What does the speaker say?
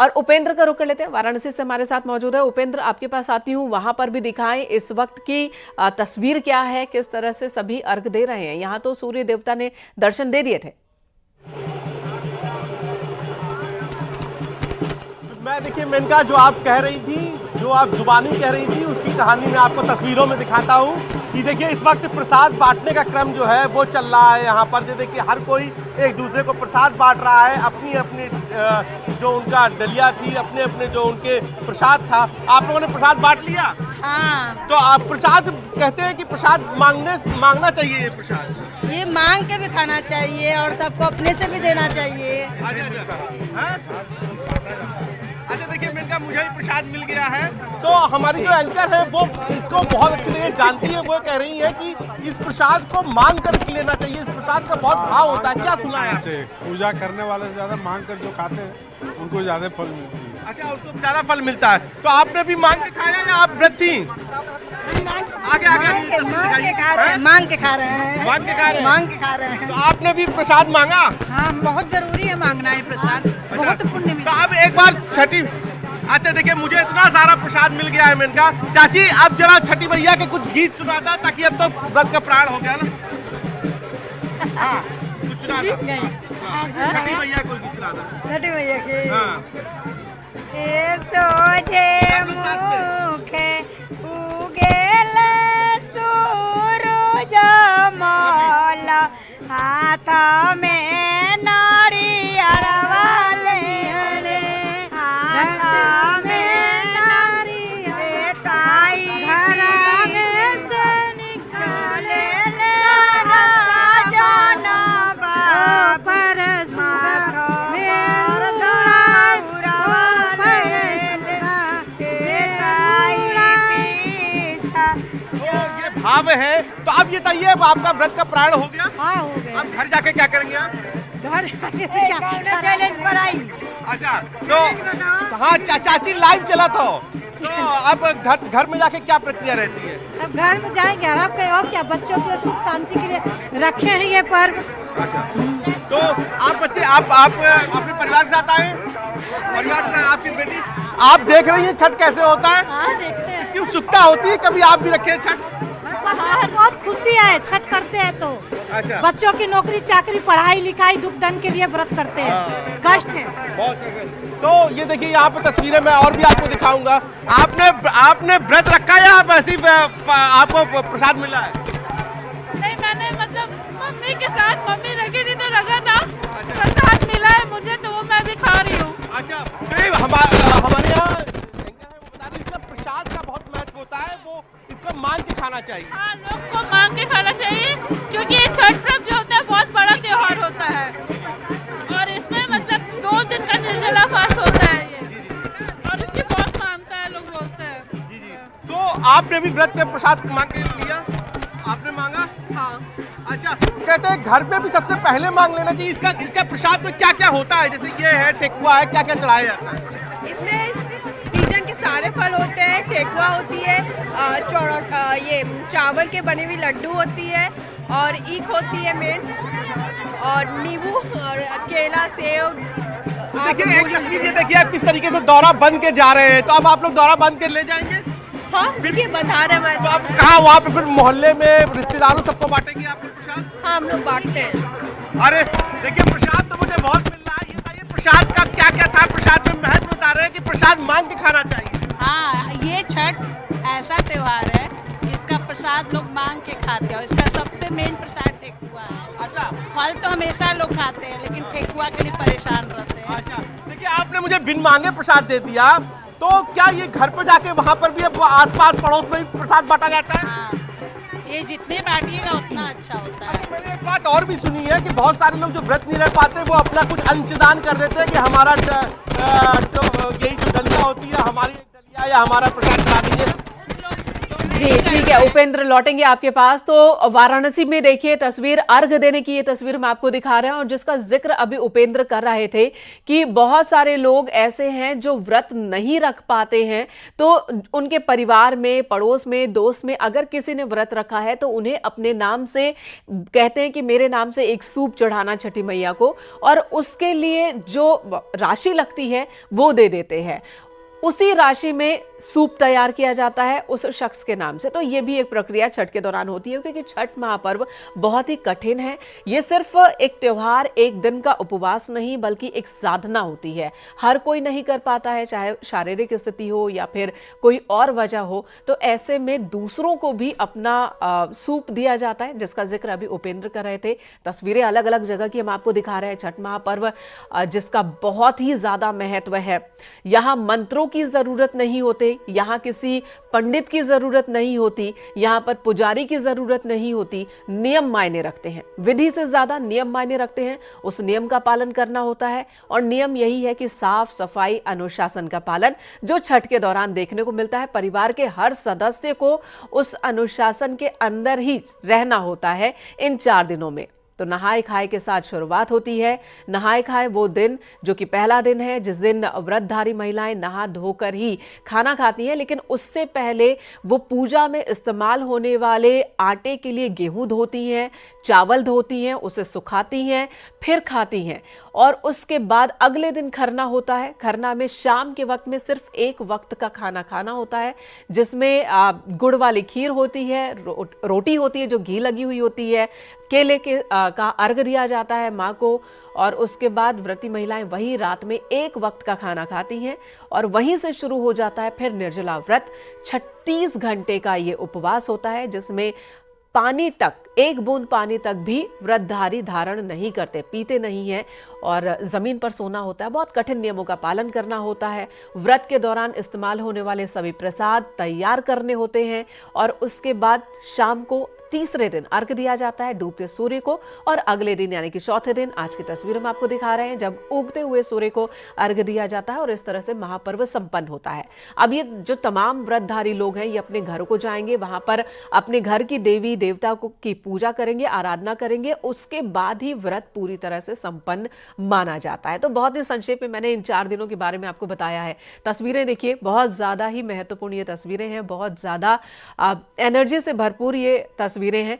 और उपेंद्र का रुख कर लेते हैं, वाराणसी से हमारे साथ मौजूद है। उपेंद्र, आपके पास आती हूँ, वहां पर भी दिखाएं इस वक्त की तस्वीर क्या है, किस तरह से सभी अर्घ दे रहे हैं। यहाँ तो सूर्य देवता ने दर्शन दे दिए थे। मैं देखिए मेनका, जो आप कह रही थी, जो आप जुबानी कह रही थी, उसकी कहानी मैं आपको तस्वीरों में दिखाता हूँ कि देखिए इस वक्त प्रसाद बांटने का क्रम जो है वो चल रहा है यहाँ पर। देखिए हर कोई एक दूसरे को प्रसाद बांट रहा है, अपनी अपनी जो उनका डलिया थी, अपने अपने जो उनके प्रसाद था। आप लोगों ने प्रसाद बांट लिया? हाँ। तो आप प्रसाद कहते हैं कि प्रसाद मांगना चाहिए, ये प्रसाद ये मांग के भी खाना चाहिए और सबको अपने से भी देना चाहिए। अच्छा देखिए मेनका, मुझे भी प्रसाद मिल गया है। तो हमारी जो एंकर है वो इसको बहुत अच्छी तरह जानती है। वो कह रही है कि इस प्रसाद को मांग कर लेना चाहिए, इस प्रसाद का बहुत भाव होता है। क्या सुना है? पूजा करने वाले से ज्यादा मांग कर जो खाते हैं उनको ज्यादा फल मिलती है। अच्छा, उसको ज्यादा फल मिलता है। तो आपने भी मांग के खाया या आप व्रत थी? आगे मांग के खा रहे हैं। तो आपने भी प्रसाद मांगा? हाँ, बहुत जरूरी है मांगना है प्रसाद, बहुत पुण्य मिलता है। तो अब एक बार छठी, अच्छा देखिए मुझे इतना सारा प्रसाद मिल गया है मेनका। चाची, अब जरा छठी मैया के कुछ गीत सुनाता, ताकि अब तो व्रत का प्राण हो गया ना। हाँ, कुछ सुनाता। छठी मैया को गीत सुनाता। छठी मैया के हाँ। सोझे मुखे उगेल सूरज मल, हाथ में नारियल वाले, हाथ में नारियल, ताई घर में से निकाले जानबा पर सुगर भाव है। तो अब ये बताइए, अब आपका व्रत का प्राण हो गया? हाँ, हो गया। अब घर जाके क्या करेंगे आप? घर जाके क्या चैलेंज पर आई। अच्छा, तो हाँ चाची लाइव चला था। तो अब घर में जाके क्या प्रक्रिया रहती है? अब घर में जाएंगे और क्या, बच्चों के सुख शांति के लिए रखे हैं ये पर्व। अच्छा, तो आप बच्चे आप अपने परिवार के साथ आए? परिवार के साथ आपकी बेटी, आप देख रही हैं छठ कैसे होता है? हाँ, देखते हैं। क्यों उत्सुकता होती है? कभी आप भी रखे हैं छठ? बहुत खुशी है छठ करते हैं तो। अच्छा। बच्चों की नौकरी चाकरी, पढ़ाई लिखाई, दुख दन के लिए व्रत करते हैं। कष्ट है बहुत। तो ये देखिए यहाँ पे तस्वीरें मैं और भी आपको दिखाऊंगा। आपने व्रत रखा या आप ऐसी आपको प्रसाद मिला है? नहीं, मैंने मतलब मम्मी के साथ, मम्मी रखी थी तो लगा था प्रसाद मिला है मुझे, तो वो मैं भी खा रही हूँ। अच्छा, हमारे यहाँ इसका प्रसाद का बहुत महत्व होता है, वो इसको मांग के खाना चाहिए। हाँ, लोग को मांग के खाना चाहिए, क्योंकि ये छठ पर्व जो होता है बहुत बड़ा त्योहार होता है और इसमें मतलब 2 दिन का निर्जला फास्ट होता है ये, और इसकी बहुत मानता है, लोग बोलते हैं। जी। तो आपने भी व्रत में प्रसाद मांग के लिया? आपने मांगा? हाँ। अच्छा, कहते हैं घर पे भी सबसे पहले मांग लेना चाहिए। इसका प्रसाद में क्या क्या होता है? जैसे ये है ठेकुआ है, क्या क्या चढ़ाया जाता है? इसमें सीजन के सारे फल होते हैं, ठेकुआ होती है, ये चावल के बने हुए लड्डू होती है, और ईख होती है मेन, और नींबू और केला, सेव। देखिए एक तस्वीर ये देखिए, आप किस तरीके से दौरा बंद के जा रहे हैं। तो अब आप लोग दौरा बंद के ले जाएंगे? हाँ, देखिए बता रहे हैं। तो आप कहाँ, वहाँ पे फिर मोहल्ले में रिश्तेदारों सबको बांटेंगे आप लोग प्रसाद? हाँ, हम लोग बांटते हैं। अरे देखिए, प्रसाद तो मुझे बहुत मिल रहा है। ये बताइए प्रसाद का क्या क्या था? प्रसाद में महत्व बता रहे हैं कि प्रसाद मांग के खाना चाहिए। हाँ, ये छठ ऐसा त्योहार है जिसका प्रसाद लोग मांग के खाते हैं, और इसका सबसे मेन प्रसाद ठेकुआ है। अच्छा, फल तो हमेशा लोग खाते हैं, लेकिन ठेकुआ के लिए परेशान रहते हैं। अच्छा, देखिए आपने मुझे बिन मांगे प्रसाद दे दिया, तो क्या ये घर पे जाके वहाँ पर भी आस-पास पड़ोस में भी प्रसाद बांटा जाता है? हाँ, ये जितने बांटिएगा उतना अच्छा होता है। मैंने एक बात और भी सुनी है कि बहुत सारे लोग जो व्रत नहीं रह पाते, वो अपना कुछ अंशदान कर देते हैं कि हमारा यही जो डलिया होती है, हमारी डलिया या हमारा प्रसाद खा दीजिए। जी ठीक है उपेंद्र, लौटेंगे आपके पास। तो वाराणसी में देखिए तस्वीर, अर्घ देने की ये तस्वीर हम आपको दिखा रहे हैं, और जिसका जिक्र अभी उपेंद्र कर रहे थे कि बहुत सारे लोग ऐसे हैं जो व्रत नहीं रख पाते हैं, तो उनके परिवार में, पड़ोस में, दोस्त में अगर किसी ने व्रत रखा है तो उन्हें अपने नाम से कहते हैं कि मेरे नाम से एक सूप चढ़ाना छठी मैया को, और उसके लिए जो राशि लगती है वो दे देते हैं। उसी राशि में सूप तैयार किया जाता है उस शख्स के नाम से। तो ये भी एक प्रक्रिया छठ के दौरान होती है, क्योंकि छठ महापर्व बहुत ही कठिन है। ये सिर्फ एक त्योहार, एक दिन का उपवास नहीं, बल्कि एक साधना होती है। हर कोई नहीं कर पाता है, चाहे शारीरिक स्थिति हो या फिर कोई और वजह हो। तो ऐसे में दूसरों को भी अपना सूप दिया जाता है, जिसका जिक्र अभी उपेंद्र कर रहे थे। तस्वीरें अलग अलग जगह की हम आपको दिखा रहे हैं। छठ महापर्व जिसका बहुत ही ज्यादा महत्व है। यहाँ मंत्रों की जरूरत नहीं होती, यहाँ किसी पंडित की जरूरत नहीं होती, यहाँ पर पुजारी की जरूरत नहीं होती। नियम मायने रखते हैं, विधि से ज्यादा नियम मायने रखते हैं। उस नियम का पालन करना होता है, और नियम यही है कि साफ सफाई, अनुशासन का पालन, जो छठ के दौरान देखने को मिलता है। परिवार के हर सदस्य को उस अनुशासन के अंदर ही रहना होता है इन 4 दिनों में। तो नहाए खाए के साथ शुरुआत होती है। नहाए खाए वो दिन जो कि पहला दिन है, जिस दिन व्रतधारी महिलाएं नहा धोकर ही खाना खाती हैं, लेकिन उससे पहले वो पूजा में इस्तेमाल होने वाले आटे के लिए गेहूं धोती हैं, चावल धोती हैं, उसे सुखाती हैं, फिर खाती हैं। और उसके बाद अगले दिन खरना होता है। खरना में शाम के वक्त में सिर्फ एक वक्त का खाना खाना होता है, जिसमें गुड़ वाली खीर होती है, रोटी होती है जो घी लगी हुई होती है, केले का अर्घ दिया जाता है माँ को, और उसके बाद व्रती महिलाएं वही रात में एक वक्त का खाना खाती हैं, और वहीं से शुरू हो जाता है फिर निर्जला व्रत। 36 घंटे का ये उपवास होता है, जिसमें पानी तक, एक बूंद पानी तक भी व्रतधारी धारण नहीं करते, पीते नहीं हैं, और जमीन पर सोना होता है। बहुत कठिन नियमों का पालन करना होता है। व्रत के दौरान इस्तेमाल होने वाले सभी प्रसाद तैयार करने होते हैं, और उसके बाद शाम को तीसरे दिन अर्घ दिया जाता है डूबते सूर्य को, और अगले दिन यानी कि चौथे दिन, आज की तस्वीर हम आपको दिखा रहे हैं, जब उगते हुए सूर्य को अर्घ दिया जाता है, और इस तरह से महापर्व संपन्न होता है। अब ये जो तमाम व्रतधारी लोग हैं, ये अपने घरों को जाएंगे, वहां पर अपने घर की देवी देवता को की पूजा करेंगे, आराधना करेंगे, उसके बाद ही व्रत पूरी तरह से संपन्न माना जाता है। तो बहुत ही संक्षेप में मैंने इन 4 दिनों के बारे में आपको बताया है। तस्वीरें देखिए, बहुत ज्यादा ही महत्वपूर्ण ये तस्वीरें हैं, बहुत ज्यादा एनर्जी से भरपूर ये तस्वीरें हैं।